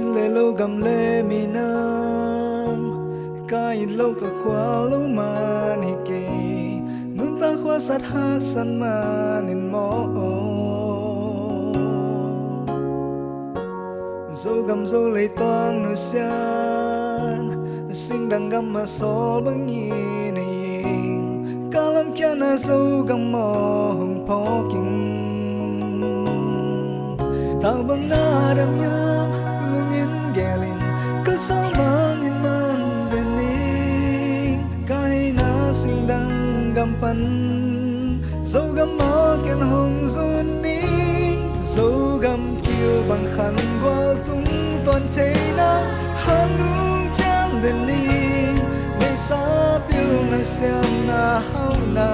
in le lo gam le mi nam ka in lo ka khwa lo man hi ke nun ta khwa sat ha san man in mo zo gam zo le toang nu sian sing dang gam ma sol bang yi nei kalam cha na zo gam mo hong po king ta bang na dam yam lung in gelin ka sa mang in man bening kai na sing dang gam pan zo gam mo ken hong zun ning zo gam kiêu bằng khăn qual tung toàn thế na han lung cham den ni ngày sa piu na xem na hao na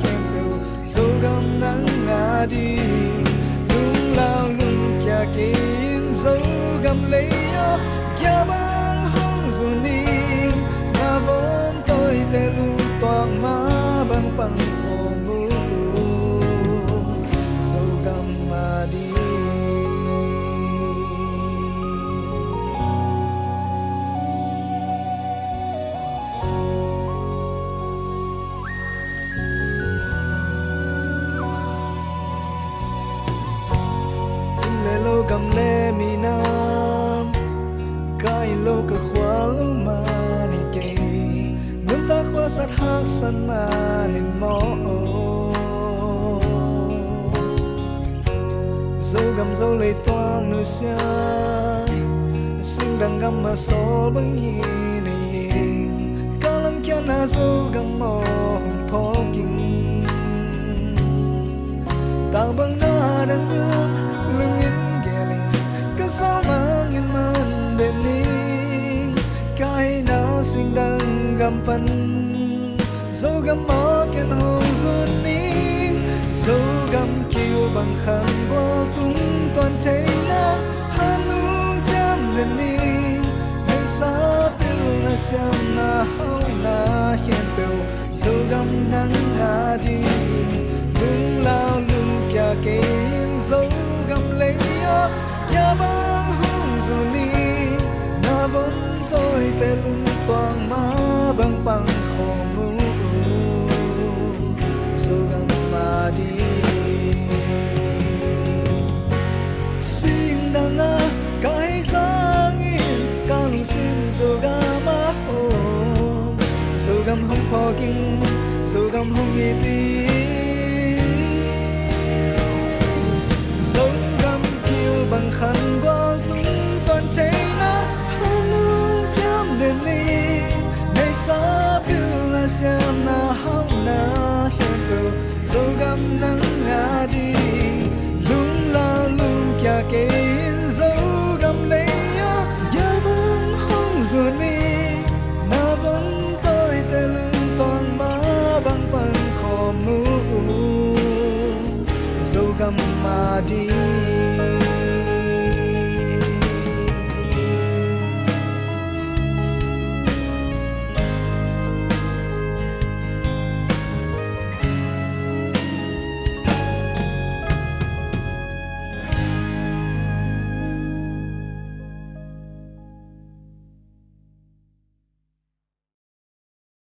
khem piu zo gam nang nga đi lung lao lung kya kin zo gam lấy yo kya bang hong zu ni na von tôi te lung toang ma bang pang ko mu zo gam ma đi lo gam le mi nam kai lo ka khwa lo ma ni ke nun ta khwa sat ha san ma nin mo zo gam zo le toang nu sia sing dang gam ma sol bang yi nei kalam kya na zo gam mo po king ta bang na dang lung in sao mang in man đến ning cái na sinh đăng gam pan dấu gam mó ken hồng run ning dấu gam kiêu bằng khăn qual tung toàn thế na han lung cham đến ning ngày sa piu na xem na hao na khen piu dấu gam nắng nga đi lung lao lung kya kein dấu gam lấy yo ya bang hong zu ni na von tôi te lung toang ma bang pang kho mu zo gam ma đi sim dang a kai sang in kang sim zo ga ma ho zo gam hong po king zo gam hong yi ti bằng khăn qual tung toàn thế na han lung cham den ni ngày sa piu na xem na hao na khem piu zo gam nang nga đi lung la lung kya kein zo gam lấy yo ya bang hong zu ni na von tôi te lung toàn ma bang pan kho mu zo gam ma đi